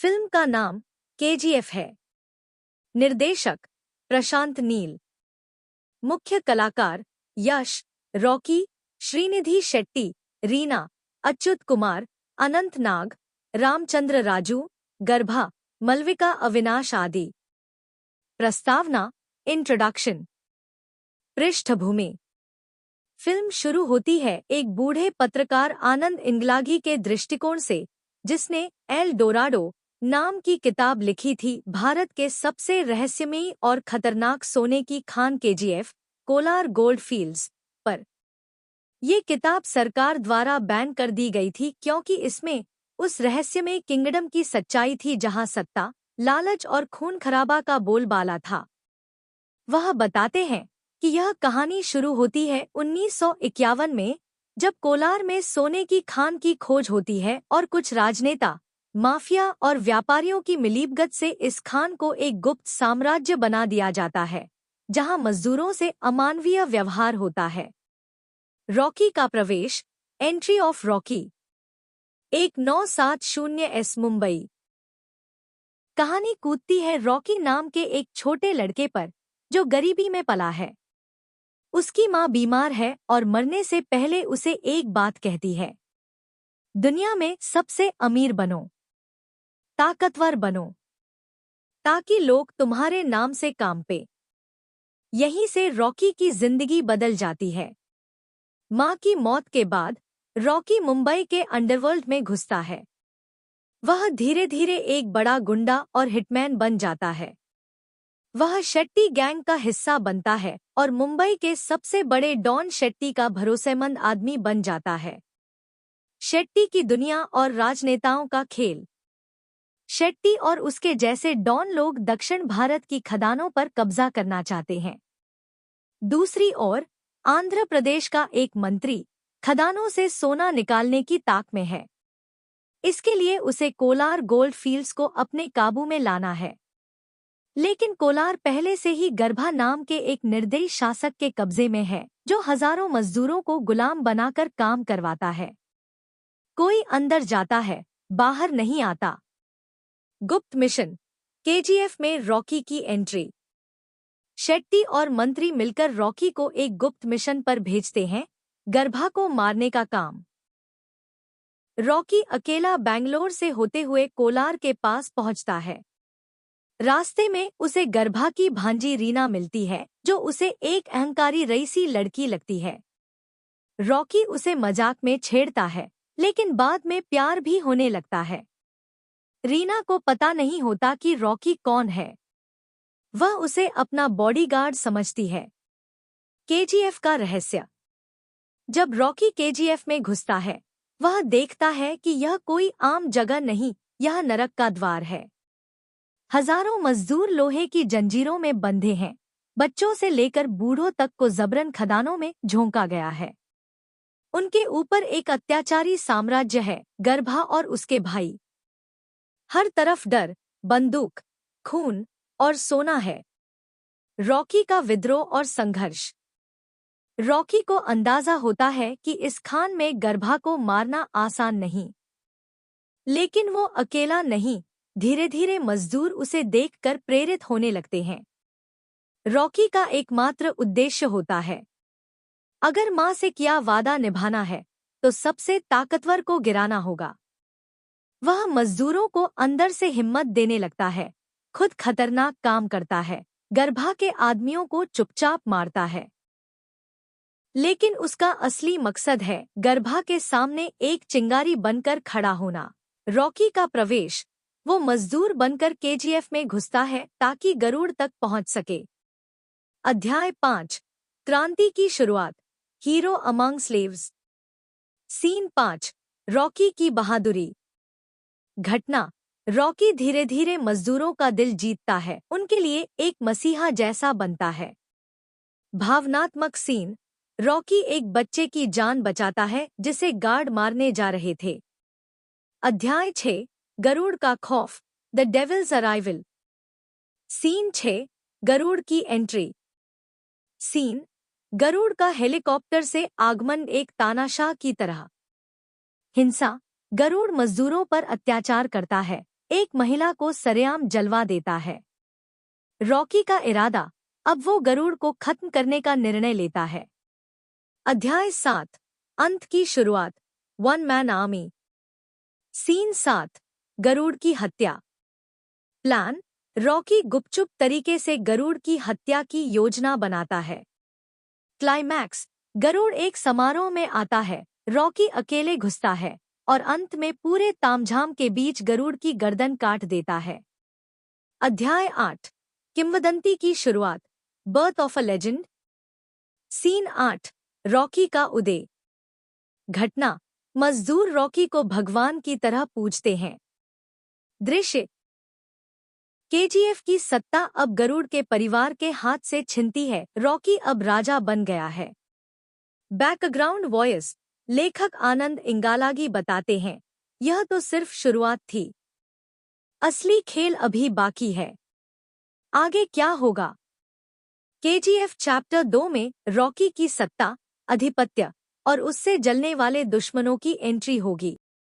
Film का नाम KGF है। निर्देशक प्रशांत नील। मुख्य कलाकार यश, रॉकी, श्रीनिधि शेट्टी, रीना, अच्युत कुमार, अनंत नाग, रामचंद्र राजू, गर्भा, मलविका अविनाश आदि। प्रस्तावना इंट्रोडक्शन। पृष्ठभूमि। फिल्म शुरू होती है एक बूढ़े पत्रकार आनंद इंगलागी के दृष्टिकोण से, जिसने एल डोराडो नाम की किताब लिखी थी भारत के सबसे रहस्यमयी और खतरनाक सोने की Khan KGF, Kolar gold fields पर। ये किताब सरकार द्वारा बैन कर दी गई थी क्योंकि इसमें उस रहस्यमय किंगडम की सच्चाई थी जहां सत्ता, लालच और खून खराबा का बोलबाला था। वह बताते हैं कि यह कहानी शुरू होती है 1951 में, जब कोलार में सोने की खान की खोज होती है और कुछ राजनेता, माफिया और व्यापारियों की मिलीभगत से इस खान को एक गुप्त साम्राज्य बना दिया जाता है, जहां मजदूरों से अमानवीय व्यवहार होता है। रॉकी का प्रवेश, एंट्री ऑफ रॉकी। 1970 मुंबई। कहानी कूदती है रॉकी नाम के एक छोटे लड़के पर, जो गरीबी में पला है। उसकी माँ बीमार है और मरने से पहले उसे एक बात कहती है, दुनिया में सबसे अमीर बनो, ताकतवर बनो, ताकि लोग तुम्हारे नाम से काम पे। यहीं से रॉकी की जिंदगी बदल जाती है। माँ की मौत के बाद रॉकी मुंबई के अंडरवर्ल्ड में घुसता है। वह धीरे धीरे एक बड़ा गुंडा और हिटमैन बन जाता है। वह शेट्टी गैंग का हिस्सा बनता है और मुंबई के सबसे बड़े डॉन शेट्टी का भरोसेमंद आदमी बन जाता है। शेट्टी की दुनिया और राजनेताओं का खेल। शेट्टी और उसके जैसे डॉन लोग दक्षिण भारत की खदानों पर कब्जा करना चाहते हैं। दूसरी ओर आंध्र प्रदेश का एक मंत्री खदानों से सोना निकालने की ताक में है। इसके लिए उसे कोलार गोल्ड फील्ड्स को अपने काबू में लाना है। लेकिन कोलार पहले से ही गर्भा नाम के एक निर्दयी शासक के कब्जे में है, जो हजारों मजदूरों को गुलाम बनाकर काम करवाता है। कोई अंदर जाता है, बाहर नहीं आता। गुप्त मिशन। केजीएफ में रॉकी की एंट्री। शेट्टी और मंत्री मिलकर रॉकी को एक गुप्त मिशन पर भेजते हैं, गर्भा को मारने का काम। रॉकी अकेला बेंगलोर से होते हुए कोलार के पास पहुंचता है। रास्ते में उसे गर्भा की भांजी रीना मिलती है, जो उसे एक अहंकारी रईसी लड़की लगती है। रॉकी उसे मजाक में छेड़ता है, लेकिन बाद में प्यार भी होने लगता है। रीना को पता नहीं होता कि रॉकी कौन है। वह उसे अपना बॉडीगार्ड समझती है। केजीएफ का रहस्य। जब रॉकी केजीएफ में घुसता है, वह देखता है कि यह कोई आम जगह नहीं, यह नरक का द्वार है। हजारों मजदूर लोहे की जंजीरों में बंधे हैं। बच्चों से लेकर बूढ़ों तक को जबरन खदानों में झोंका गया है। उनके ऊपर एक अत्याचारी साम्राज्य है, गर्भा और उसके भाई। हर तरफ डर, बंदूक, खून और सोना है। रॉकी का विद्रोह और संघर्ष। रॉकी को अंदाजा होता है कि इस खान में गर्भा को मारना आसान नहीं। लेकिन वो अकेला नहीं, धीरे धीरे मजदूर उसे देखकर प्रेरित होने लगते हैं। रॉकी का एकमात्र उद्देश्य होता है, अगर मां से किया वादा निभाना है तो सबसे ताकतवर को गिराना होगा। वह मजदूरों को अंदर से हिम्मत देने लगता है, खुद खतरनाक काम करता है, गर्भा के आदमियों को चुपचाप मारता है। लेकिन उसका असली मकसद है गर्भा के सामने एक चिंगारी बनकर खड़ा होना। रॉकी का प्रवेश। वो मजदूर बनकर केजीएफ में घुसता है ताकि गरुड़ तक पहुंच सके। अध्याय 5। क्रांति की शुरुआत। Hero among slaves. Scene 5। Rocky की बहादुरी। घटना। रॉकी धीरे धीरे मजदूरों का दिल जीतता है, उनके लिए एक मसीहा जैसा बनता है। भावनात्मक सीन। रॉकी एक बच्चे की जान बचाता है जिसे गार्ड मारने जा रहे थे। अध्याय 6। गरुड़ का खौफ। The devil's arrival. Scene 6। Garuda की एंट्री। सीन। गरुड़ का हेलीकॉप्टर से आगमन एक तानाशाह की तरह। हिंसा। गरुड़ मजदूरों पर अत्याचार करता है, एक महिला को सरेआम जलवा देता है। रॉकी का इरादा, अब वो गरुड़ को खत्म करने का निर्णय लेता है। अध्याय 7, अंत की शुरुआत, one man army. Scene 7, Garuda की हत्या। प्लान, रॉकी गुपचुप तरीके से गरुड़ की हत्या की योजना बनाता है। क्लाइमैक्स, गरुड़ एक समारोह में आता है, रॉकी अकेले घुसता है और अंत में पूरे तामझाम के बीच गरुड़ की गर्दन काट देता है। अध्याय 8, किंवदंती की शुरुआत, birth of a legend. Scene 8, Rocky का उदय। घटना, मजदूर रॉकी को भगवान की तरह पूजते हैं। दृश्य, केजीएफ की सत्ता अब गरुड़ के परिवार के हाथ से छिनती है, रॉकी अब राजा बन गया है। बैकग्राउंड वॉइस, लेखक आनंद इंगालागी बताते हैं, यह तो सिर्फ शुरुआत थी, असली खेल अभी बाकी है। आगे क्या होगा? केजीएफ चैप्टर 2 में रॉकी की सत्ता, आधिपत्य और उससे जलने वाले दुश्मनों की एंट्री होगी।